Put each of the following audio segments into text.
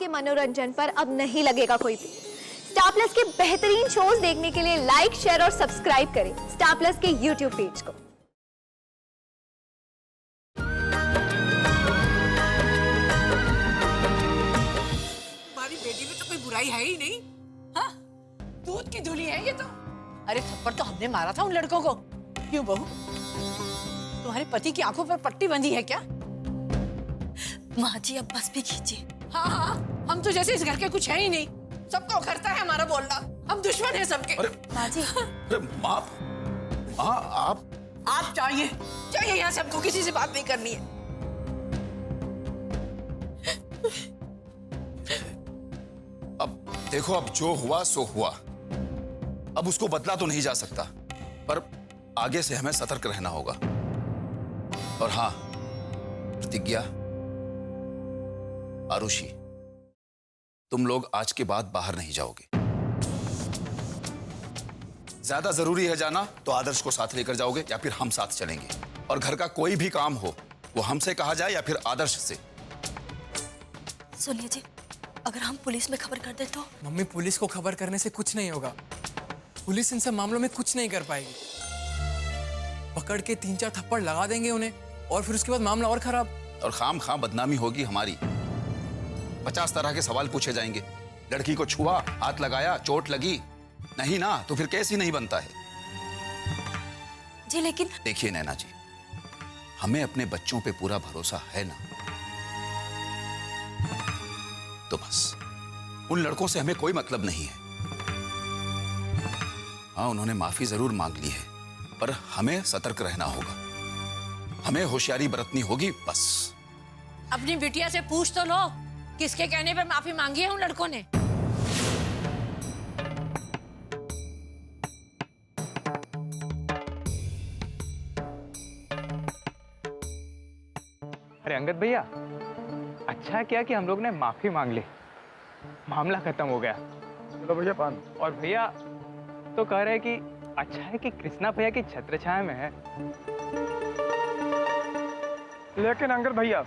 आपके मनोरंजन पर अब नहीं लगेगा कोई भी। स्टार प्लस के बेहतरीन शोज देखने के लिए लाइक, शेयर और सब्सक्राइब करें स्टार प्लस के यूट्यूब पेज को। तुम्हारी बेटी में तो कोई बुराई है ही नहीं। हाँ, दूध की धुली है ये तो। अरे थप्पड़ तो हमने मारा था उन लड़कों को। क्यों बहू, तुम्हारे पति की आंखों पर पट्टी बंधी है क्या? माँ जी अब बस भी कीजिए। हाँ हाँ, हम तो जैसे इस घर के कुछ है ही नहीं। सबको उखड़ता है हमारा बोलना। हम दुश्मन हैं सबके। माँ जी माँ आप चाहिए यहाँ से, हमको किसी से बात नहीं करनी है। अब देखो, अब जो हुआ सो हुआ। अब उसको बदला तो नहीं जा सकता, पर आगे से हमें सतर्क रहना होगा। और हाँ, प्रतिज्ञा, आरुषि, तुम लोग आज के बाद बाहर नहीं जाओगे। ज्यादा जरूरी है जाना तो आदर्श को साथ लेकर जाओगे या फिर हम साथ चलेंगे। और घर का कोई भी काम हो वो हमसे कहा जाए या फिर आदर्श से। सुनिए जी, अगर हम पुलिस में खबर कर दे तो? मम्मी, पुलिस को खबर करने से कुछ नहीं होगा। पुलिस इन सब मामलों में कुछ नहीं कर पाएगी। पकड़ के 3-4 थप्पड़ लगा देंगे उन्हें और फिर उसके बाद मामला और खराब। और खाम खाम बदनामी होगी हमारी। 50 तरह के सवाल पूछे जाएंगे। लड़की को छुआ, हाथ लगाया, चोट लगी, नहीं ना तो फिर केस ही नहीं बनता है। जी लेकिन देखिए नैना जी, हमें अपने बच्चों पे पूरा भरोसा है ना, तो बस उन लड़कों से हमें कोई मतलब नहीं है। हाँ, उन्होंने माफी जरूर मांग ली है, पर हमें सतर्क रहना होगा, हमें होशियारी बरतनी होगी बस। अपनी बिटिया से पूछ तो लो, किसके कहने पे माफी मांगी है उन लड़कों ने? अरे अंगद भैया, अच्छा किया कि हम लोग ने माफी मांग ली, मामला खत्म हो गया। चलो भैया पान। और भैया तो कह रहे कि अच्छा है कि कृष्णा भैया की छत्र छाया में है। लेकिन अंकल भैया,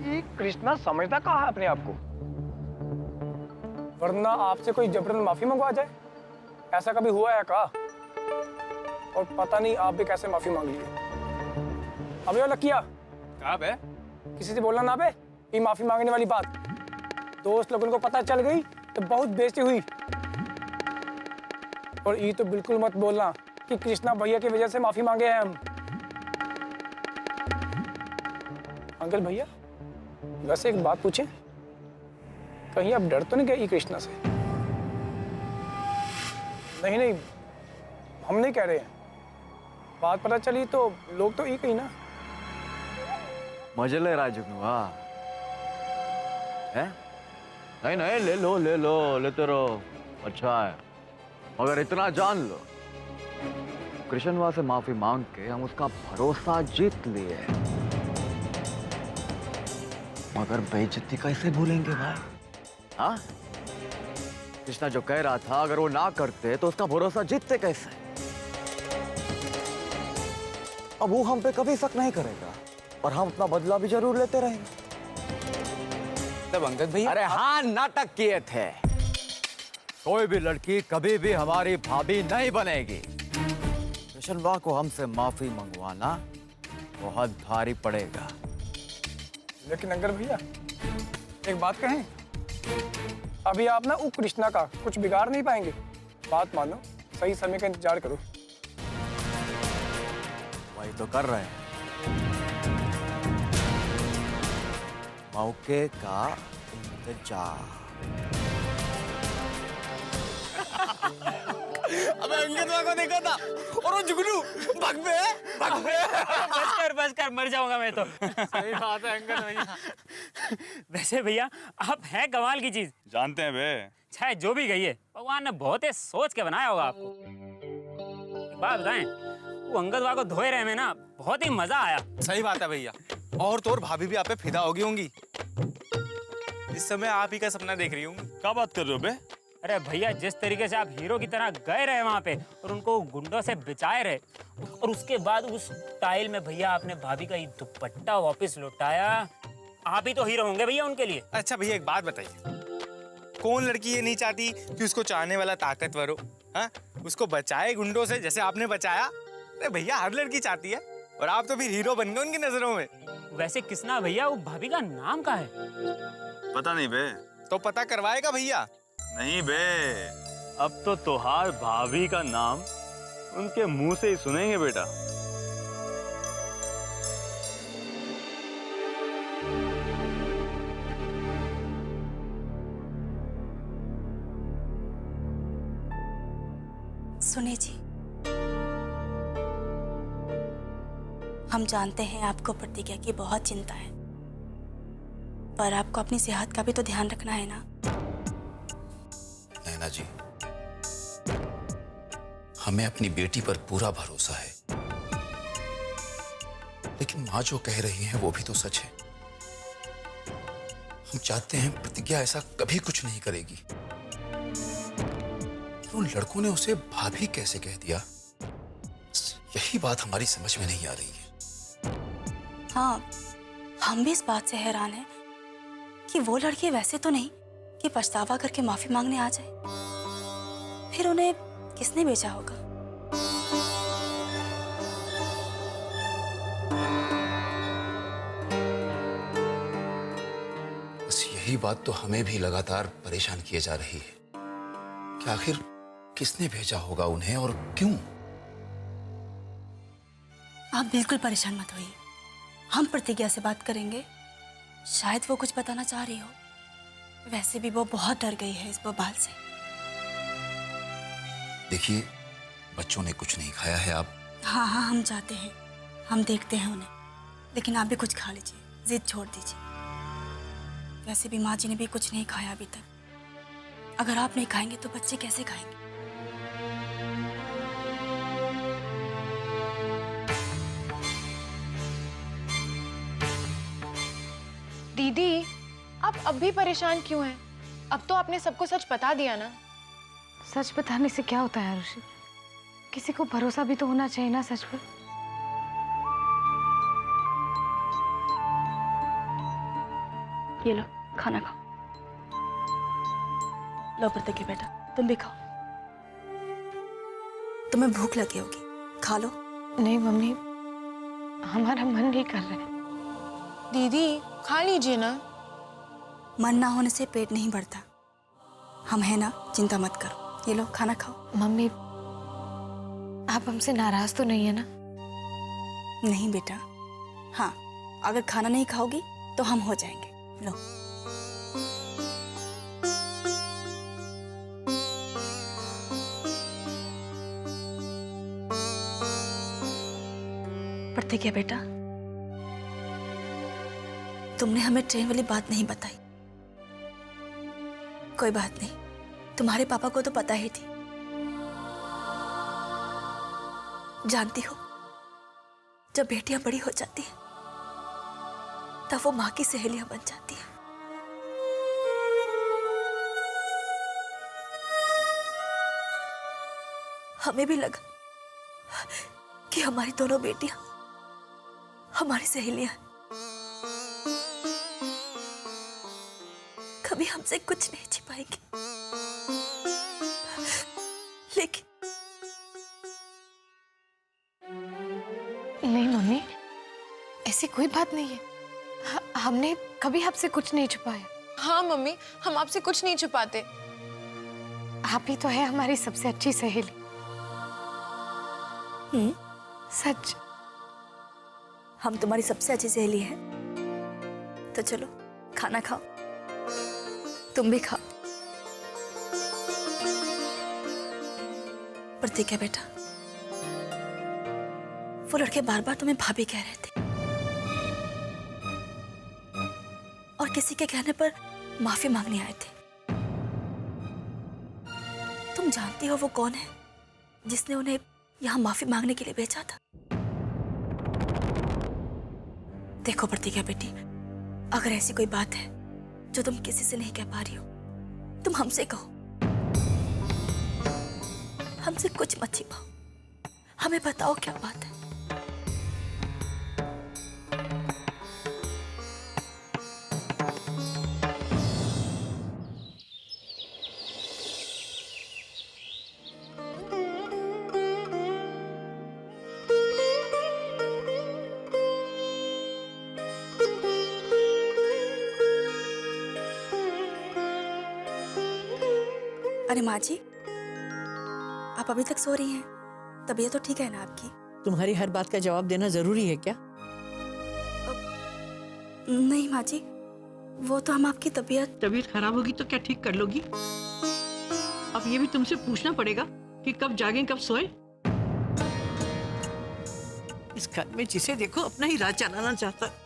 ये कृष्णा समझता कहाँ है अपने आप को? वरना आपसे कोई जबरन माफी मंगवा जाए, ऐसा कभी हुआ है का? और पता नहीं आप भी कैसे माफी मांग लिए। अबे लकिया, कहाँ बे? किसी से बोलना ना बे ये माफी मांगने वाली बात। दोस्त लोगों को पता चल गई तो बहुत बेइज्जती हुई। और ये तो बिल्कुल मत बोलना कि कृष्णा भैया की वजह से माफी मांगे हैं हम। अंकल भैया, वैसे एक बात पूछे, कहीं आप डर तो नहीं गए कृष्णा से? नहीं नहीं, हम नहीं कह रहे हैं, बात पता चली तो लोग तो ये कहीं ना। मजे ले रहा है जुगनू? है? नहीं नहीं, ले लो लेते रहो, अच्छा है। मगर इतना जान लो, कृष्णवा से माफी मांग के हम उसका भरोसा जीत लिए, मगर बेइज्जती कैसे भूलेंगे भाई? हाँ, कृष्णा जो कह रहा था अगर वो ना करते तो उसका भरोसा जीतते कैसे? अब वो हम पे कभी शक नहीं करेगा और हम अपना बदला भी जरूर लेते रहेंगे। तब अंगद भैया, अरे हाँ, नाटक किए थे। कोई भी लड़की कभी भी हमारी भाभी नहीं बनेगी। कृष्णवा को हमसे माफी मंगवाना बहुत भारी पड़ेगा। लेकिन अंकल भैया, एक बात कहें, अभी आप ना उस कृष्णा का कुछ बिगाड़ नहीं पाएंगे। बात मानो, सही समय का इंतजार करो। वही तो कर रहे हैं, मौके का इंतजार। अबे अंगद को देखा था और वो जुगनू भाग बे। बस कर मर जाऊंगा मैं तो। सही बात है अंगद भैया। वैसे भैया, आप हैं कमाल की चीज। जानते हैं बे। चाहे जो भी गई है, भगवान ने बहुत ही सोच के बनाया होगा आपको। एक बात बताएं, वो अंगद को धोए रहे में ना बहुत ही मजा आया। सही बात है भैया। और तो और भाभी भी आप पे फिदा होगी होंगी। इस समय आप ही का सपना देख रही होंगी। क्या बात कर रहे हो बे? अरे भैया, जिस तरीके से आप हीरो की तरह गए रहे वहां पे और उनको गुंडों से बचाए रहे, और उसके बाद उस टाइल में भैया आपने भाभी का ये दुपट्टा वापस लौटाया, आप ही तो हीरो होंगे भैया उनके लिए। अच्छा भैया एक बात बताइए, कौन लड़की ये नहीं चाहती कि उसको चाहने वाला ताकतवर हो? हाँ, उसको बचाए गुंडों से जैसे आपने बचाया। अरे भैया हर लड़की चाहती है, और आप तो फिर हीरो बन गए उनकी नजरों में। वैसे कृष्णा भैया वो भाभी का नाम क्या है? पता नहीं बे। तो पता करवाएगा भैया? नहीं बे, अब तो तोहार भाभी का नाम उनके मुंह से ही सुनेंगे बेटा। सुने जी, हम जानते हैं आपको प्रतिज्ञा की बहुत चिंता है, पर आपको अपनी सेहत का भी तो ध्यान रखना है ना। नैना जी, हमें अपनी बेटी पर पूरा भरोसा है, लेकिन माँ जो कह रही है वो भी तो सच है। हम चाहते हैं प्रतिज्ञा ऐसा कभी कुछ नहीं करेगी। उन लड़कों ने उसे भाभी कैसे कह दिया, यही बात हमारी समझ में नहीं आ रही है। हाँ, हम भी इस बात से हैरान हैं कि वो लड़के वैसे तो नहीं कि पछतावा करके माफी मांगने आ जाए। फिर उन्हें किसने बेचा होगा? बस यही बात तो हमें भी लगातार परेशान किए जा रही है कि आखिर किसने भेजा होगा उन्हें और क्यों। आप बिल्कुल परेशान मत होइए, हम प्रतिज्ञा से बात करेंगे, शायद वो कुछ बताना चाह रही हो। वैसे भी वो बहुत डर गई है इस बवाल से। देखिए, बच्चों ने कुछ नहीं खाया है। आप हाँ हाँ, हम जाते हैं, हम देखते हैं उन्हें, लेकिन आप भी कुछ खा लीजिए, जिद छोड़ दीजिए। वैसे भी माँ जी ने भी कुछ नहीं खाया अभी तक। अगर आप नहीं खाएंगे तो बच्चे कैसे खाएंगे? दीदी, आप अब भी परेशान क्यों हैं? अब तो आपने सबको सच बता दिया ना। सच बताने से क्या होता है आरुषि? किसी को भरोसा भी तो होना चाहिए ना सच पर। ये लो, खाना खाओ। लो प्रतिज्ञा बेटा, तुम भी खाओ। तुम्हें भूख लगी होगी, खा लो। नहीं मम्मी, हमारा मन नहीं कर रहा है। दीदी खा लीजिए ना। मन ना होने से पेट नहीं बढ़ता। हम हैं ना, चिंता मत करो। ये लो, खाना खाओ। मम्मी, आप हमसे नाराज तो नहीं है ना? नहीं बेटा, हाँ, अगर खाना नहीं खाओगी तो हम हो जाएंगे। लो। प्रतिज्ञा बेटा, तुमने हमें ट्रेन वाली बात नहीं बताई। कोई बात नहीं, तुम्हारे पापा को तो पता ही थी। जानती हो, जब बेटियां बड़ी हो जाती हैं तब वो माँ की सहेलियां बन जाती हैं। हमें भी लगा कि हमारी दोनों बेटियां हमारी सहेलियां हैं। कभी हमसे कुछ नहीं छिपाएंगी, लेकिन नहीं मम्मी, ऐसी कोई बात नहीं है। हमने कभी आपसे कुछ नहीं छुपाया। हाँ मम्मी, हम आपसे कुछ नहीं छुपाते। आप ही तो है हमारी सबसे अच्छी सहेली। सच। हम तुम्हारी सबसे अच्छी सहेली हैं। तो चलो खाना खाओ, तुम भी खाओ। प्रतिज्ञा बेटा, वो लड़के बार बार तुम्हें भाभी कह रहे थे, और किसी के कहने पर माफी मांगने आए थे। तुम जानती हो वो कौन है जिसने उन्हें यहां माफी मांगने के लिए भेजा था? देखो प्रतिज्ञा बेटी, अगर ऐसी कोई बात है जो तुम किसी से नहीं कह पा रही हो, तुम हमसे कहो। हमसे कुछ मत छिपाओ, हमें बताओ क्या बात है। अरे माँ जी, आप अभी तक सो रही हैं? तबीयत तो ठीक है ना आपकी? तुम्हारी हर बात का जवाब देना जरूरी है क्या? नहीं माँ जी, वो तो हम आपकी तबीयत खराब होगी तो क्या ठीक कर लोगी? अब ये भी तुमसे पूछना पड़ेगा कि कब जागें कब सोए। इस घर में जिसे देखो अपना ही राज चलाना चाहता है।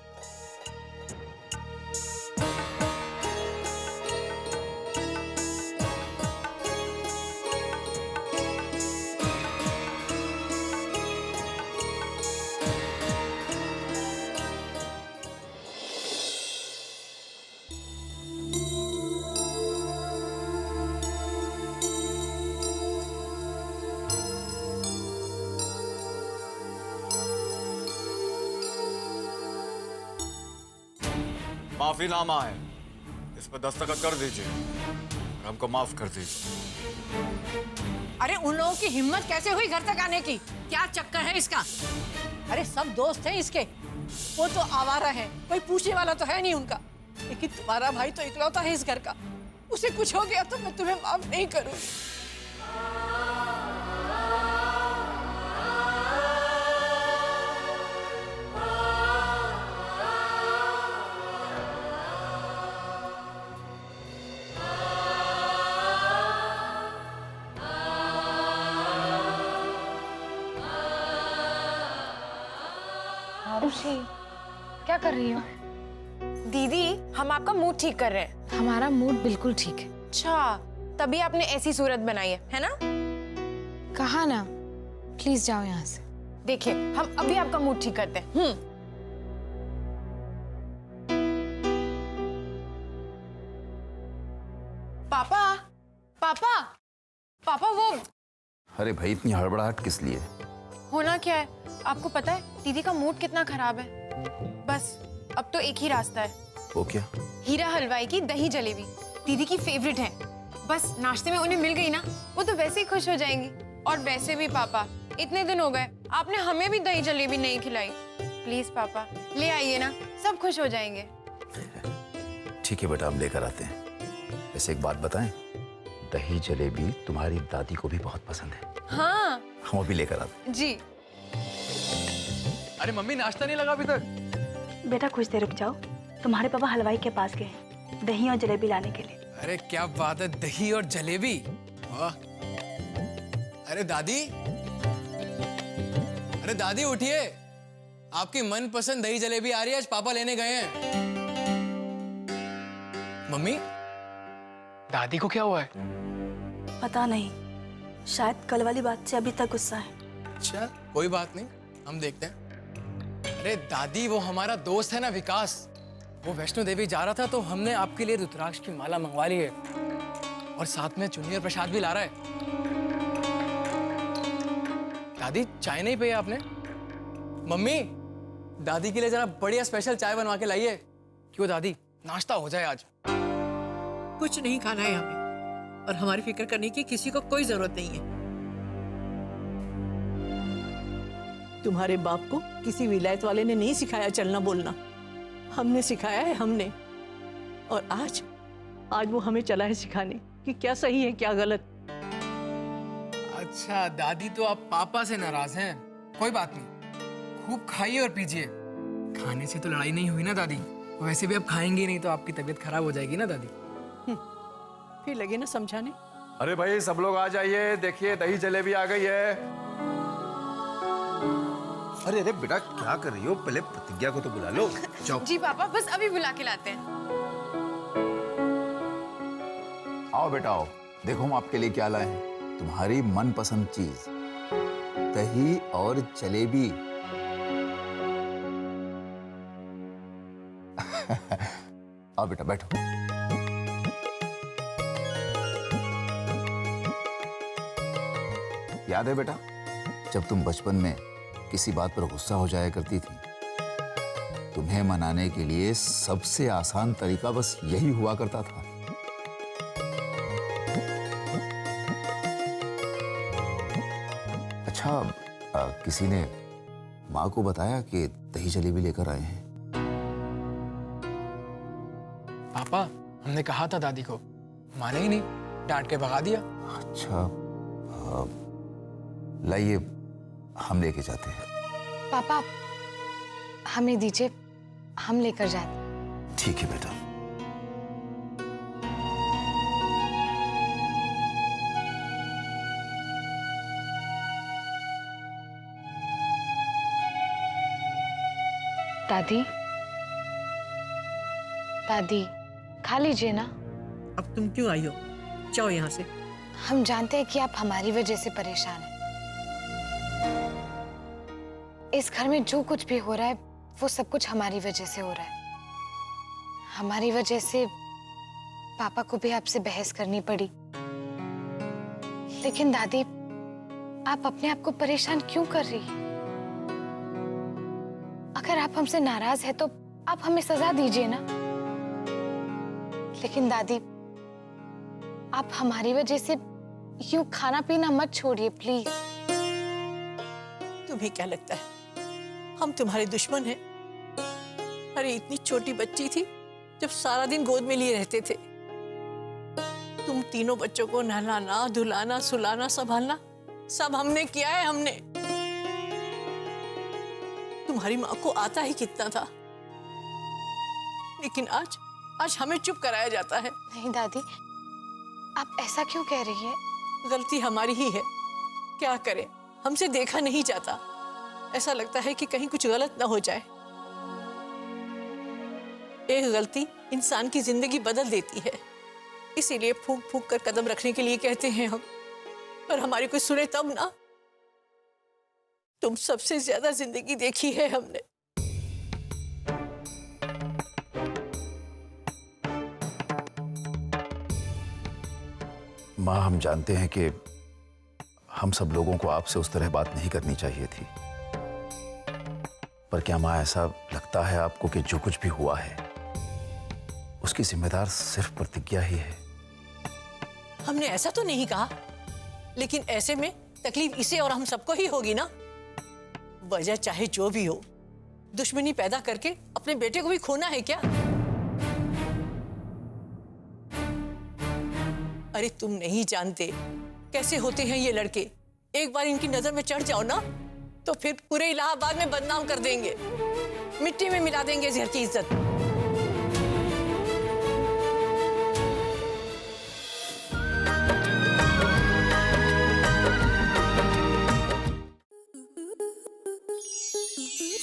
माफीनामा है, इस पर दस्तखत कर दीजिए और हमको माफ कर दीजिए। अरे उन लोगों की हिम्मत कैसे हुई घर तक आने की? क्या चक्कर है इसका? अरे सब दोस्त हैं इसके, वो तो आवारा है, कोई पूछने वाला तो है नहीं उनका। लेकिन तुम्हारा भाई तो इकलौता है इस घर का, उसे कुछ हो गया तो मैं तुम्हें माफ नहीं करूंगी। आरुषि, क्या कर रही हो? दीदी, हम आपका मूड ठीक कर रहे हैं। हमारा मूड बिल्कुल ठीक है। अच्छा, तभी आपने ऐसी सूरत बनाई है ना? कहा ना, प्लीज जाओ यहाँ से। देखिए, हम अभी आपका मूड ठीक करते हैं। पापा, पापा, पापा वो अरे भाई, इतनी हड़बड़ाहट किस लिए? होना क्या है, आपको पता है दीदी का मूड कितना खराब है। बस अब तो एक ही रास्ता है। वो क्या? हीरा हलवाई की दही जलेबी दीदी की फेवरेट है। बस नाश्ते में उन्हें मिल गई ना, वो तो वैसे ही खुश हो जाएंगी। और वैसे भी पापा, इतने दिन हो गए आपने हमें भी दही जलेबी नहीं खिलाई। प्लीज पापा ले आइए ना, सब खुश हो जाएंगे। ठीक है बेटा, हम लेकर आते हैं। वैसे एक बात बताएं, दही जलेबी तुम्हारी दादी को भी बहुत पसंद है। हाँ हम अभी लेकर आते हैं। जी। अरे मम्मी, नाश्ता नहीं लगा अभी तक? बेटा कुछ देर रुक जाओ, तुम्हारे पापा हलवाई के पास गए हैं दही और जलेबी लाने के लिए। अरे क्या बात है, दही और जलेबी, वाह। अरे दादी, अरे दादी उठिए, आपकी मनपसंद दही जलेबी आ रही है, आज पापा लेने गए हैं। मम्मी, दादी को क्या हुआ है? पता नहीं, शायद कल वाली बात से अभी तक गुस्सा है। अच्छा, कोई बात नहीं, हम देखते हैं। अरे दादी, वो हमारा दोस्त है ना विकास, वो वैष्णो देवी जा रहा था तो हमने आपके लिए रुद्राक्ष की माला मंगवा ली है और साथ में चुन्नी और प्रसाद भी ला रहा है। दादी, चाय नहीं पी आपने? मम्मी, दादी के लिए जरा बढ़िया स्पेशल चाय बनवा के लाइए। क्यों दादी, नाश्ता हो जाए आज। कुछ नहीं खाना है हमें, और हमारी फिक्र करने की किसी को कोई जरूरत नहीं है। तुम्हारे बाप को किसी विलायत वाले ने नहीं सिखाया चलना बोलना, हमने सिखाया है हमने। और आज वो हमें चला है सिखाने कि क्या सही है क्या गलत। अच्छा दादी, तो आप पापा से नाराज हैं? कोई बात नहीं, खूब खाइए और पीजिए। खाने से तो लड़ाई नहीं हुई ना दादी? वैसे भी आप खाएंगे नहीं तो आपकी तबीयत खराब हो जाएगी ना दादी। फिर लगे ना समझाने। अरे भाई, सब लोग आ जाइए, देखिए दही जलेबी आ गई है। अरे अरे बेटा, क्या कर रही हो? पहले प्रतिज्ञा को तो बुला लो। जाओ। जी पापा, बस अभी बुला के लाते हैं। आओ बेटा आओ, देखो हम आपके लिए क्या लाए हैं। तुम्हारी मनपसंद चीज, दही और जलेबी। आओ बेटा, बैठो। याद है बेटा, जब तुम बचपन में किसी बात पर गुस्सा हो जाया करती थी, तुम्हें मनाने के लिए सबसे आसान तरीका बस यही हुआ करता था। अच्छा, किसी ने माँ को बताया कि दही जलेबी लेकर आए हैं? पापा, हमने कहा था दादी को, माने ही नहीं। डांट के भगा दिया। अच्छा, लाइए हम लेके जाते हैं। पापा हमें दीजिए, हम लेकर जाते। ठीक है बेटा। दादी, दादी खा लीजिए ना। अब तुम क्यों आई हो? जाओ यहाँ से। हम जानते हैं कि आप हमारी वजह से परेशान हैं। इस घर में जो कुछ भी हो रहा है वो सब कुछ हमारी वजह से हो रहा है। हमारी वजह से पापा को भी आपसे बहस करनी पड़ी। लेकिन दादी, आप अपने आप को परेशान क्यों कर रही हैं? अगर आप हमसे नाराज हैं तो आप हमें सजा दीजिए ना। लेकिन दादी, आप हमारी वजह से यूं खाना पीना मत छोड़िए प्लीज। तुम्हें क्या लगता है हम तुम्हारे दुश्मन हैं? अरे इतनी छोटी बच्ची थी जब सारा दिन गोद में लिए रहते थे। तुम तीनों बच्चों को नहलाना, धुलाना, सुलाना, संभालना सब हमने किया है। हमने तुम्हारी माँ को आता ही कितना था, लेकिन आज हमें चुप कराया जाता है। नहीं दादी, आप ऐसा क्यों कह रही हैं? गलती हमारी ही है, क्या करें, हमसे देखा नहीं जाता। ऐसा लगता है कि कहीं कुछ गलत ना हो जाए। एक गलती इंसान की जिंदगी बदल देती है, इसीलिए फूंक फूंक कर कदम रखने के लिए कहते हैं हम। पर हमारी कोई सुने तब ना। तुम सबसे ज्यादा जिंदगी देखी है हमने। माँ, हम जानते हैं कि हम सब लोगों को आपसे उस तरह बात नहीं करनी चाहिए थी, पर क्या माँ ऐसा लगता है आपको कि जो कुछ भी हुआ है उसकी जिम्मेदार सिर्फ प्रतिज्ञा ही है? हमने ऐसा तो नहीं कहा, लेकिन ऐसे में तकलीफ इसे और हम सबको ही होगी ना। वजह चाहे जो भी हो, दुश्मनी पैदा करके अपने बेटे को भी खोना है क्या? अरे तुम नहीं जानते कैसे होते हैं ये लड़के। एक बार इनकी नजर में चढ़ जाओ ना तो फिर पूरे इलाहाबाद में बदनाम कर देंगे, मिट्टी में मिला देंगे इस घर की इज्जत।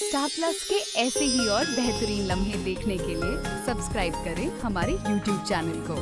स्टार प्लस के ऐसे ही और बेहतरीन लम्हे देखने के लिए सब्सक्राइब करें हमारे YouTube चैनल को।